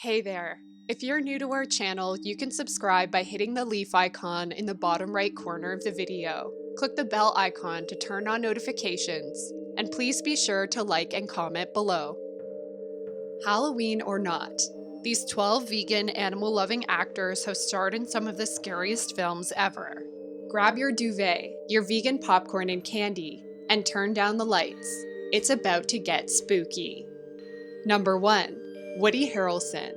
Hey there! If you're new to our channel, you can subscribe by hitting the leaf icon in the bottom right corner of the video. Click the bell icon to turn on notifications, and please be sure to like and comment below. Halloween or not, these 12 vegan, animal-loving actors have starred in some of the scariest films ever. Grab your duvet, your vegan popcorn and candy, and turn down the lights. It's about to get spooky. Number 1. Woody Harrelson.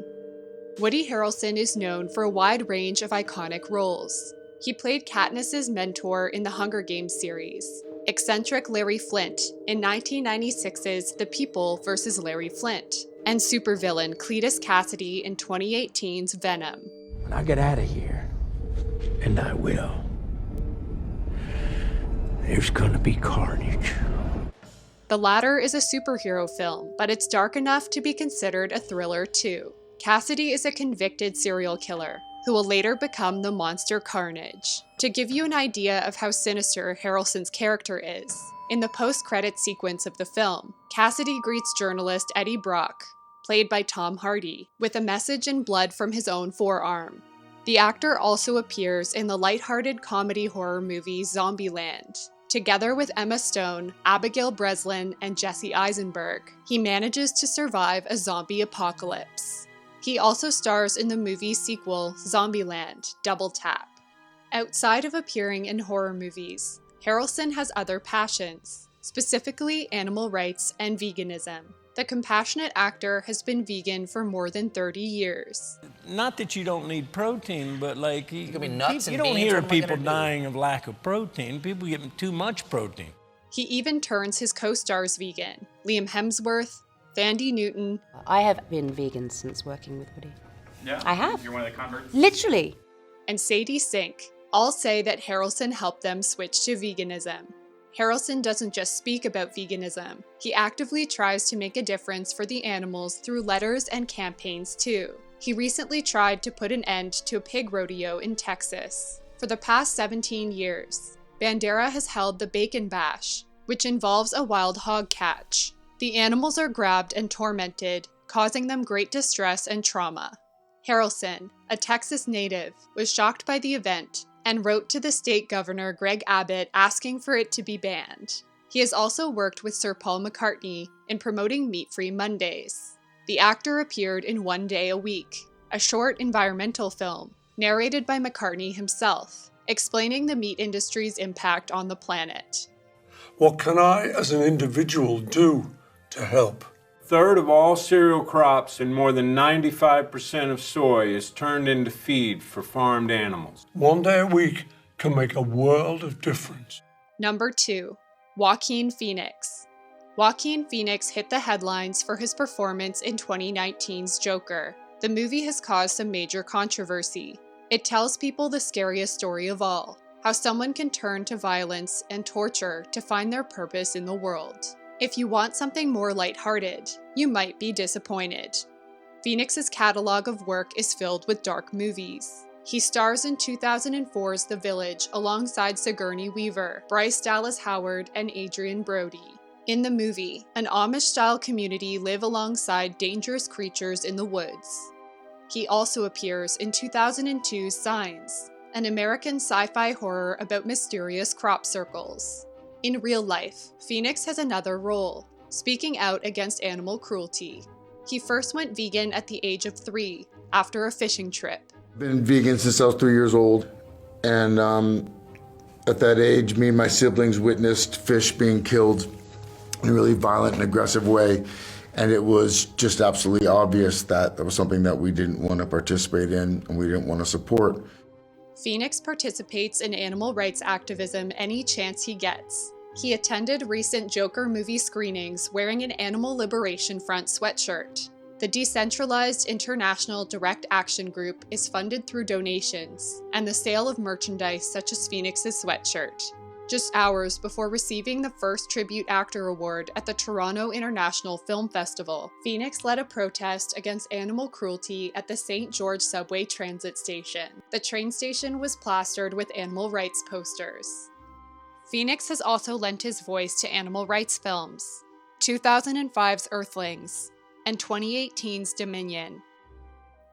Woody Harrelson is known for a wide range of iconic roles. He played Katniss's mentor in the Hunger Games series, eccentric Larry Flynt in 1996's The People vs. Larry Flynt, and supervillain Cletus Cassidy in 2018's Venom. When I get out of here, and I will, there's gonna be carnage. The latter is a superhero film, but it's dark enough to be considered a thriller too. Cassidy is a convicted serial killer who will later become the monster Carnage. To give you an idea of how sinister Harrelson's character is, in the post-credit sequence of the film, Cassidy greets journalist Eddie Brock, played by Tom Hardy, with a message in blood from his own forearm. The actor also appears in the lighthearted comedy horror movie Zombieland. Together with Emma Stone, Abigail Breslin, and Jesse Eisenberg, he manages to survive a zombie apocalypse. He also stars in the movie sequel Zombieland: Double Tap. Outside of appearing in horror movies, Harrelson has other passions, specifically animal rights and veganism. The compassionate actor has been vegan for more than 30 years. Not that you don't need protein, but like you could be nuts and don't beans, hear what am I people gonna do? dying of lack of protein. People getting too much protein. He even turns his co-stars vegan, Liam Hemsworth, Thandie Newton, I have been vegan since working with Woody. Yeah? I have. You're one of the converts? Literally. and Sadie Sink all say that Harrelson helped them switch to veganism. Harrelson doesn't just speak about veganism, he actively tries to make a difference for the animals through letters and campaigns too. He recently tried to put an end to a pig rodeo in Texas. For the past 17 years, Bandera has held the Bacon Bash, which involves a wild hog catch. The animals are grabbed and tormented, causing them great distress and trauma. Harrelson, a Texas native, was shocked by the event and wrote to the state governor Greg Abbott asking for it to be banned. He has also worked with Sir Paul McCartney in promoting Meat-Free Mondays. The actor appeared in One Day a Week, a short environmental film narrated by McCartney himself, explaining the meat industry's impact on the planet. What can I, as an individual, do to help? A third of all cereal crops and more than 95% of soy is turned into feed for farmed animals. One day a week can make a world of difference. Number 2. Joaquin Phoenix. Joaquin Phoenix hit the headlines for his performance in 2019's Joker. The movie has caused some major controversy. It tells people the scariest story of all, how someone can turn to violence and torture to find their purpose in the world. If you want something more lighthearted, you might be disappointed. Phoenix's catalog of work is filled with dark movies. He stars in 2004's The Village alongside Sigourney Weaver, Bryce Dallas Howard, and Adrian Brody. In the movie, an Amish-style community live alongside dangerous creatures in the woods. He also appears in 2002's Signs, an American sci-fi horror about mysterious crop circles. In real life, Phoenix has another role, speaking out against animal cruelty. He first went vegan at the age of 3 after a fishing trip. Been vegan since I was 3 years old, and at that age, me and my siblings witnessed fish being killed in a really violent and aggressive way, and it was just absolutely obvious that that was something that we didn't want to participate in and we didn't want to support. Phoenix participates in animal rights activism any chance he gets. He attended recent Joker movie screenings wearing an Animal Liberation Front sweatshirt. The decentralized international direct action group is funded through donations and the sale of merchandise such as Phoenix's sweatshirt. Just hours before receiving the first Tribute Actor Award at the Toronto International Film Festival, Phoenix led a protest against animal cruelty at the St. George subway transit station. The train station was plastered with animal rights posters. Phoenix has also lent his voice to animal rights films, 2005's Earthlings, and 2018's Dominion.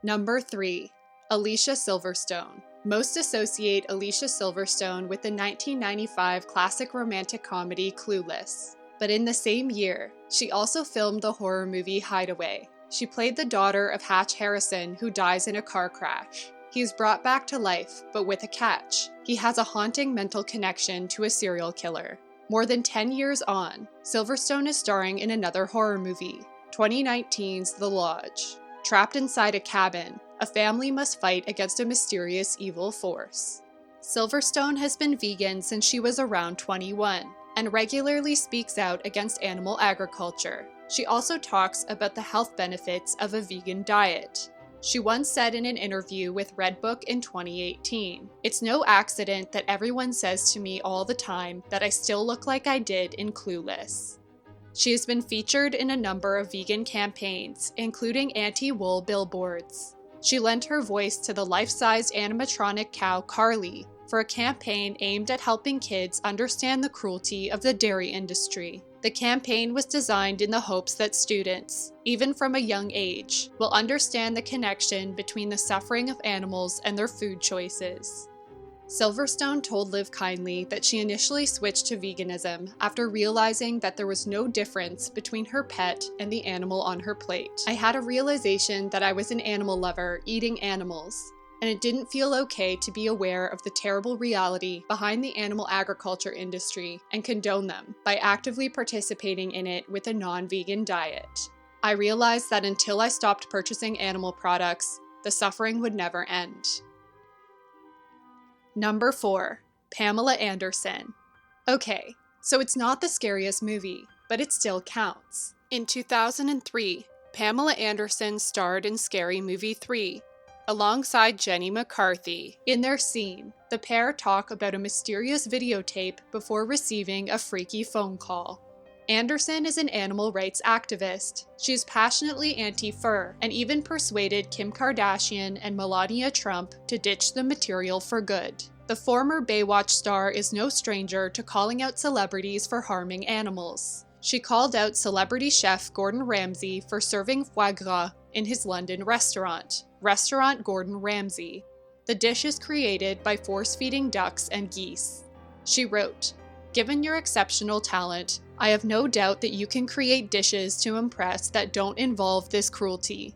Number 3. Alicia Silverstone. Most associate Alicia Silverstone with the 1995 classic romantic comedy Clueless. But in the same year, she also filmed the horror movie Hideaway. She played the daughter of Hatch Harrelson, who dies in a car crash. He is brought back to life, but with a catch. He has a haunting mental connection to a serial killer. More than 10 years on, Silverstone is starring in another horror movie, 2019's The Lodge. Trapped inside a cabin, a family must fight against a mysterious evil force. Silverstone has been vegan since she was around 21 and regularly speaks out against animal agriculture. She also talks about the health benefits of a vegan diet. She once said in an interview with Redbook in 2018, "It's no accident that everyone says to me all the time that I still look like I did in Clueless." She has been featured in a number of vegan campaigns, including anti-wool billboards. She lent her voice to the life-sized animatronic cow Carly for a campaign aimed at helping kids understand the cruelty of the dairy industry. The campaign was designed in the hopes that students, even from a young age, will understand the connection between the suffering of animals and their food choices. Silverstone told LIVEKINDLY that she initially switched to veganism after realizing that there was no difference between her pet and the animal on her plate. "I had a realization that I was an animal lover eating animals, and it didn't feel okay to be aware of the terrible reality behind the animal agriculture industry and condone them by actively participating in it with a non-vegan diet. I realized that until I stopped purchasing animal products, the suffering would never end." Number 4. Pamela Anderson. Okay, so it's not the scariest movie, but it still counts. In 2003, Pamela Anderson starred in Scary Movie 3, alongside Jenny McCarthy. In their scene, the pair talk about a mysterious videotape before receiving a freaky phone call. Anderson is an animal rights activist. She is passionately anti-fur and even persuaded Kim Kardashian and Melania Trump to ditch the material for good. The former Baywatch star is no stranger to calling out celebrities for harming animals. She called out celebrity chef Gordon Ramsay for serving foie gras in his London restaurant, Restaurant Gordon Ramsay. The dish is created by force-feeding ducks and geese. She wrote, "Given your exceptional talent, I have no doubt that you can create dishes to impress that don't involve this cruelty."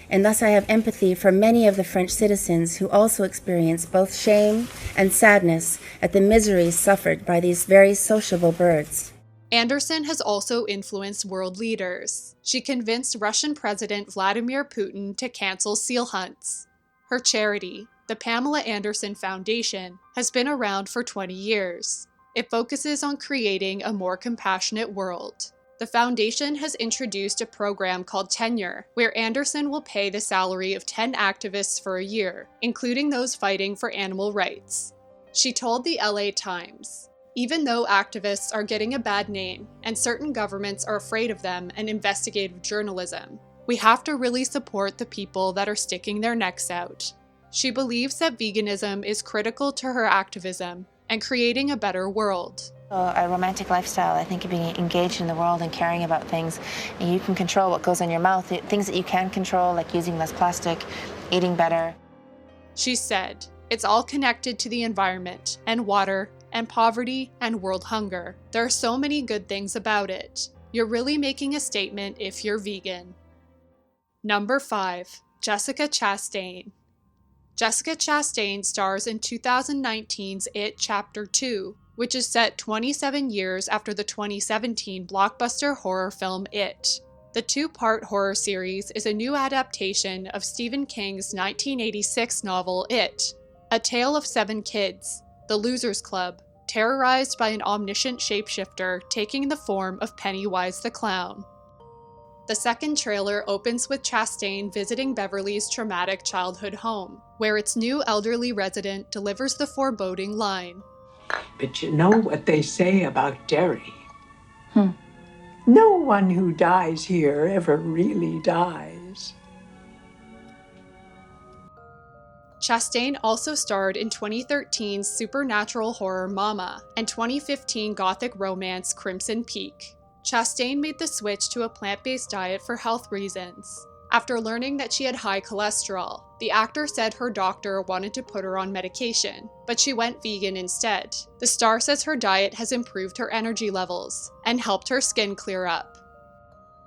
And thus I have empathy for many of the French citizens who also experience both shame and sadness at the miseries suffered by these very sociable birds. Anderson has also influenced world leaders. She convinced Russian President Vladimir Putin to cancel seal hunts. Her charity, the Pamela Anderson Foundation, has been around for 20 years. It focuses on creating a more compassionate world. The foundation has introduced a program called Tenure, where Anderson will pay the salary of 10 activists for a year, including those fighting for animal rights. She told the LA Times, "Even though activists are getting a bad name, and certain governments are afraid of them and investigative journalism, we have to really support the people that are sticking their necks out." She believes that veganism is critical to her activism and creating a better world. A romantic lifestyle, I think, being engaged in the world and caring about things, and you can control what goes in your mouth, things that you can control, like using less plastic, eating better. She said, "It's all connected to the environment and water and poverty and world hunger. There are so many good things about it. You're really making a statement if you're vegan." Number 5. Jessica Chastain. Jessica Chastain stars in 2019's It Chapter 2, which is set 27 years after the 2017 blockbuster horror film It. The 2-part horror series is a new adaptation of Stephen King's 1986 novel It, a tale of 7 kids, the Losers Club, terrorized by an omniscient shapeshifter taking the form of Pennywise the Clown. The second trailer opens with Chastain visiting Beverly's traumatic childhood home, where its new elderly resident delivers the foreboding line, "But you know what they say about Derry? No one who dies here ever really dies." Chastain also starred in 2013's supernatural horror Mama and 2015 gothic romance Crimson Peak. Chastain made the switch to a plant-based diet for health reasons. After learning that she had high cholesterol, the actor said her doctor wanted to put her on medication, but she went vegan instead. The star says her diet has improved her energy levels and helped her skin clear up.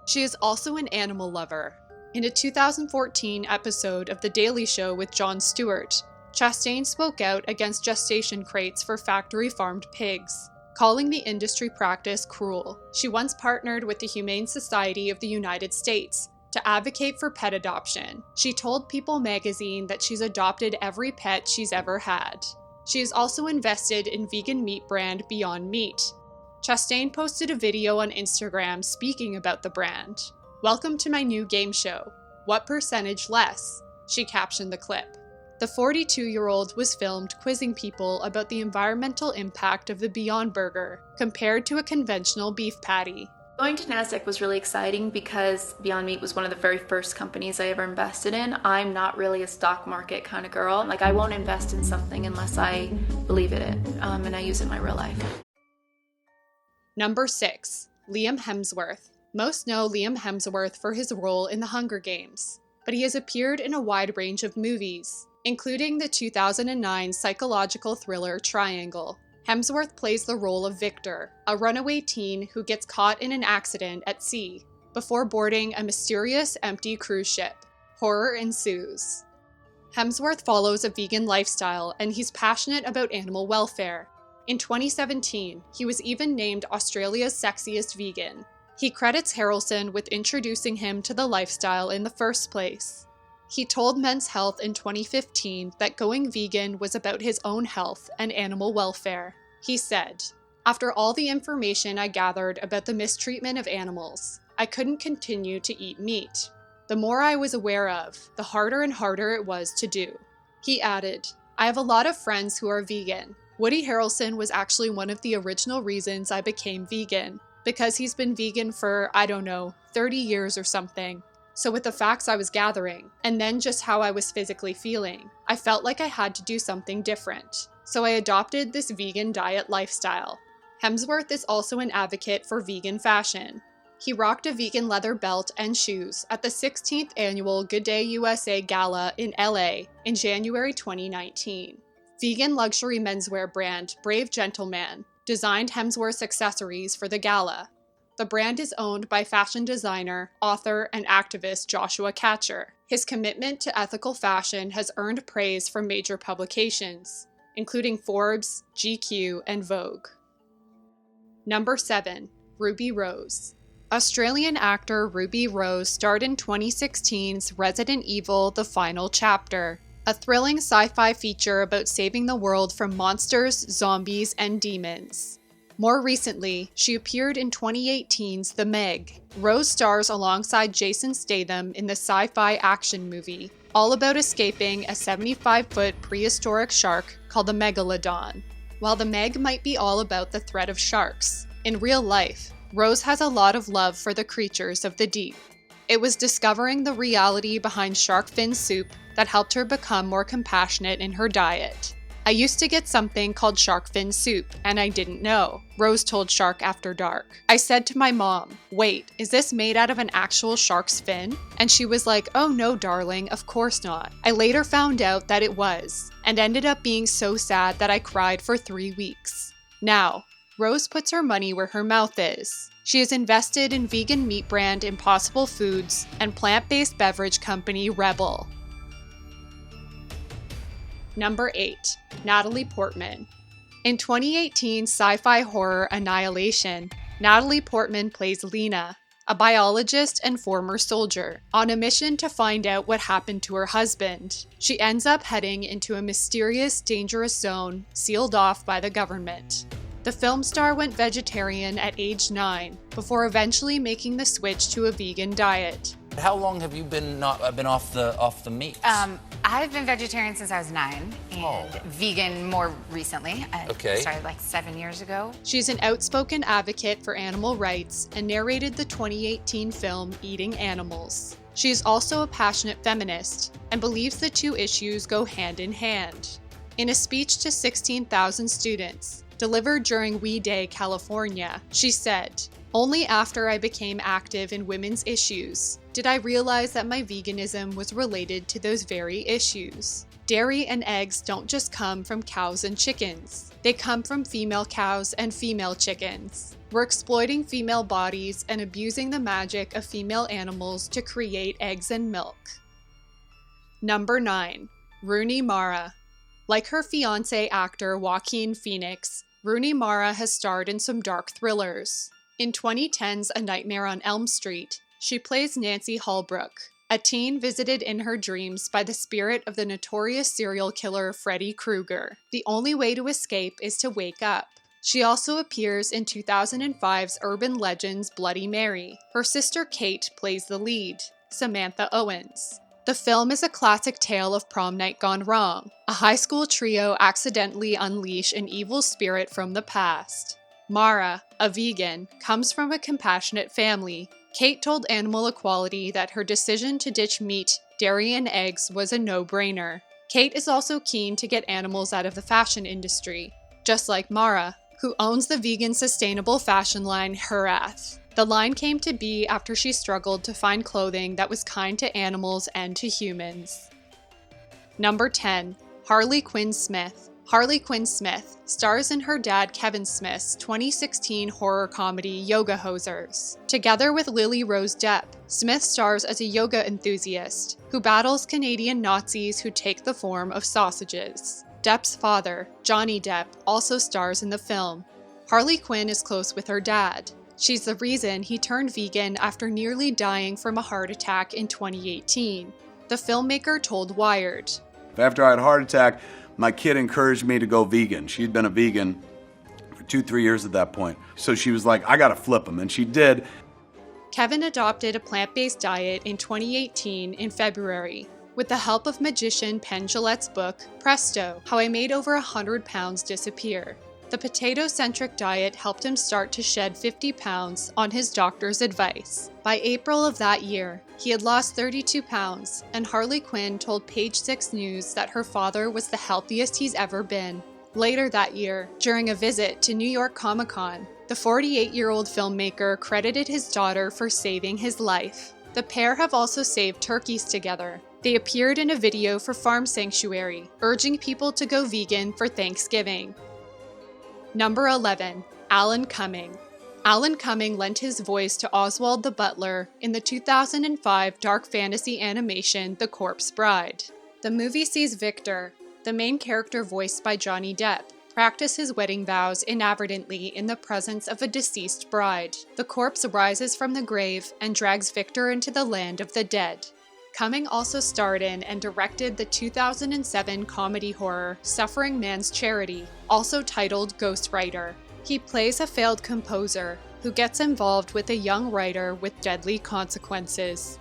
She is also an animal lover. In a 2014 episode of The Daily Show with Jon Stewart, Chastain spoke out against gestation crates for factory-farmed pigs, calling the industry practice cruel. She once partnered with the Humane Society of the United States to advocate for pet adoption. She told People magazine that she's adopted every pet she's ever had. She is also invested in vegan meat brand Beyond Meat. Chastain posted a video on Instagram speaking about the brand. "Welcome to my new game show. What percentage less?" she captioned the clip. The 42-year-old was filmed quizzing people about the environmental impact of the Beyond Burger compared to a conventional beef patty. Going to NASDAQ was really exciting because Beyond Meat was one of the very first companies I ever invested in. I'm not really a stock market kind of girl. Like, I won't invest in something unless I believe in it, and I use it in my real life. Number 6. Liam Hemsworth. Most know Liam Hemsworth for his role in The Hunger Games, but he has appeared in a wide range of movies, including the 2009 psychological thriller Triangle. Hemsworth plays the role of Victor, a runaway teen who gets caught in an accident at sea before boarding a mysterious empty cruise ship. Horror ensues. Hemsworth follows a vegan lifestyle and he's passionate about animal welfare. In 2017, he was even named Australia's sexiest vegan. He credits Harrelson with introducing him to the lifestyle in the first place. He told Men's Health in 2015 that going vegan was about his own health and animal welfare. He said, "After all the information I gathered about the mistreatment of animals, I couldn't continue to eat meat. The more I was aware of, the harder and harder it was to do." He added, "I have a lot of friends who are vegan. Woody Harrelson was actually one of the original reasons I became vegan, because he's been vegan for, 30 years or something. So with the facts I was gathering, and then just how I was physically feeling, I felt like I had to do something different. So I adopted this vegan diet lifestyle." Hemsworth is also an advocate for vegan fashion. He rocked a vegan leather belt and shoes at the 16th annual Good Day USA Gala in LA in January 2019. Vegan luxury menswear brand Brave Gentleman designed Hemsworth's accessories for the gala. The brand is owned by fashion designer, author, and activist Joshua Katcher. His commitment to ethical fashion has earned praise from major publications, including Forbes, GQ, and Vogue. Number 7. Ruby Rose. Australian actor Ruby Rose starred in 2016's Resident Evil: The Final Chapter, a thrilling sci-fi feature about saving the world from monsters, zombies, and demons. More recently, she appeared in 2018's The Meg. Rose stars alongside Jason Statham in the sci-fi action movie, all about escaping a 75-foot prehistoric shark called the Megalodon. While The Meg might be all about the threat of sharks, in real life, Rose has a lot of love for the creatures of the deep. It was discovering the reality behind shark fin soup that helped her become more compassionate in her diet. "I used to get something called shark fin soup, and I didn't know," Rose told Shark After Dark. "I said to my mom, 'Wait, is this made out of an actual shark's fin?' And she was like, 'Oh no, darling, of course not.' I later found out that it was, and ended up being so sad that I cried for 3 weeks." Now, Rose puts her money where her mouth is. She is invested in vegan meat brand Impossible Foods and plant-based beverage company Rebel. Number 8. Natalie Portman. In 2018 sci-fi horror Annihilation, Natalie Portman plays Lena, a biologist and former soldier, on a mission to find out what happened to her husband. She ends up heading into a mysterious, dangerous zone sealed off by the government. The film star went vegetarian at age 9, before eventually making the switch to a vegan diet. How long have you been off the meat? I've been vegetarian since I was 9, and vegan more recently. I started like 7 years ago. She's an outspoken advocate for animal rights and narrated the 2018 film Eating Animals. She is also a passionate feminist and believes the two issues go hand in hand. In a speech to 16,000 students, delivered during We Day, California, she said, Only after I became active in women's issues did I realize that my veganism was related to those very issues. Dairy and eggs don't just come from cows and chickens. They come from female cows and female chickens. We're exploiting female bodies and abusing the magic of female animals to create eggs and milk. Number 9. Rooney Mara. Like her fiancé actor Joaquin Phoenix, Rooney Mara has starred in some dark thrillers. In 2010's A Nightmare on Elm Street, she plays Nancy Holbrook, a teen visited in her dreams by the spirit of the notorious serial killer Freddy Krueger. The only way to escape is to wake up. She also appears in 2005's urban legend's Bloody Mary. Her sister Kate plays the lead, Samantha Owens. The film is a classic tale of prom night gone wrong. A high school trio accidentally unleash an evil spirit from the past. Mara, a vegan, comes from a compassionate family. Kate told Animal Equality that her decision to ditch meat, dairy, and eggs was a no-brainer. Kate is also keen to get animals out of the fashion industry, just like Mara, who owns the vegan sustainable fashion line Herath. The line came to be after she struggled to find clothing that was kind to animals and to humans. Number 10. Harley Quinn Smith. Harley Quinn Smith stars in her dad Kevin Smith's 2016 horror comedy Yoga Hosers. Together with Lily Rose Depp, Smith stars as a yoga enthusiast who battles Canadian Nazis who take the form of sausages. Depp's father, Johnny Depp, also stars in the film. Harley Quinn is close with her dad. She's the reason he turned vegan after nearly dying from a heart attack in 2018. The filmmaker told Wired, "After I had a heart attack, my kid encouraged me to go vegan. She'd been a vegan for 2-3 years at that point. So she was like, I gotta flip him, and she did." Kevin adopted a plant-based diet in 2018 in February, with the help of magician Penn Jillette's book, Presto, How I Made Over 100 Pounds Disappear. The potato-centric diet helped him start to shed 50 pounds on his doctor's advice. By April of that year, he had lost 32 pounds, and Harley Quinn told Page 6 News that her father was the healthiest he's ever been. Later that year, during a visit to New York Comic-Con, the 48-year-old filmmaker credited his daughter for saving his life. The pair have also saved turkeys together. They appeared in a video for Farm Sanctuary, urging people to go vegan for Thanksgiving. Number 11. Alan Cumming. Alan Cumming lent his voice to Oswald the Butler in the 2005 dark fantasy animation The Corpse Bride. The movie sees Victor, the main character voiced by Johnny Depp, practice his wedding vows inadvertently in the presence of a deceased bride. The corpse rises from the grave and drags Victor into the land of the dead. Cumming also starred in and directed the 2007 comedy horror Suffering Man's Charity, also titled Ghostwriter. He plays a failed composer who gets involved with a young writer with deadly consequences.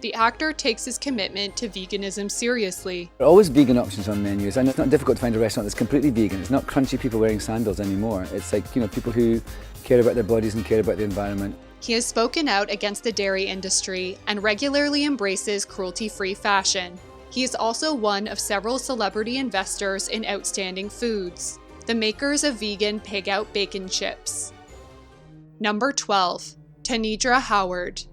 The actor takes his commitment to veganism seriously. There are always vegan options on menus, and it's not difficult to find a restaurant that's completely vegan. It's not crunchy people wearing sandals anymore. It's like, people who care about their bodies and care about the environment. He has spoken out against the dairy industry and regularly embraces cruelty-free fashion. He is also one of several celebrity investors in Outstanding Foods, the makers of vegan pig-out bacon chips. Number 12. Tanedra Howard.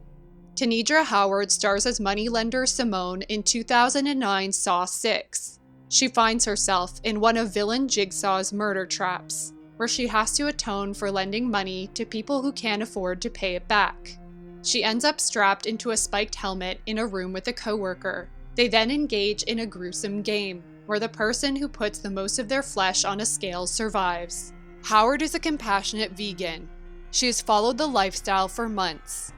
Tanedra Howard stars as moneylender Simone in 2009's Saw 6. She finds herself in one of villain Jigsaw's murder traps, where she has to atone for lending money to people who can't afford to pay it back. She ends up strapped into a spiked helmet in a room with a coworker. They then engage in a gruesome game, where the person who puts the most of their flesh on a scale survives. Howard is a compassionate vegan. She has followed the lifestyle for months.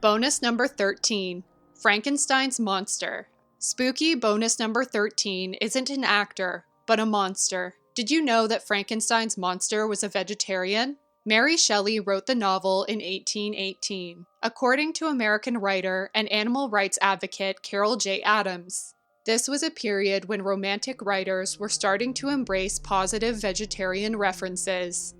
Bonus number 13. Frankenstein's Monster. Spooky bonus number 13 isn't an actor, but a monster. Did you know that Frankenstein's monster was a vegetarian? Mary Shelley wrote the novel in 1818, according to American writer and animal rights advocate Carol J. Adams. This was a period when romantic writers were starting to embrace positive vegetarian references.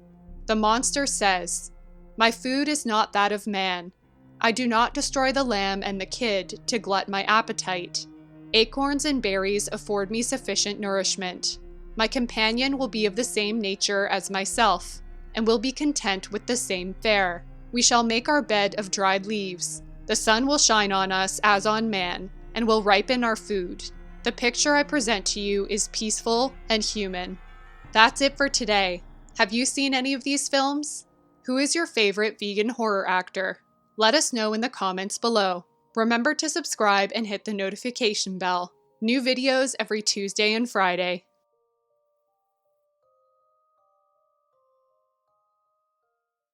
The monster says, "My food is not that of man. I do not destroy the lamb and the kid to glut my appetite. Acorns and berries afford me sufficient nourishment. My companion will be of the same nature as myself. and will be content with the same fare. We shall make our bed of dried leaves. The sun will shine on us as on man, and will ripen our food. The picture I present to you is peaceful and human. That's it for today. Have you seen any of these films? Who is your favorite vegan horror actor? Let us know in the comments below. Remember to subscribe and hit the notification bell. New videos every Tuesday and Friday.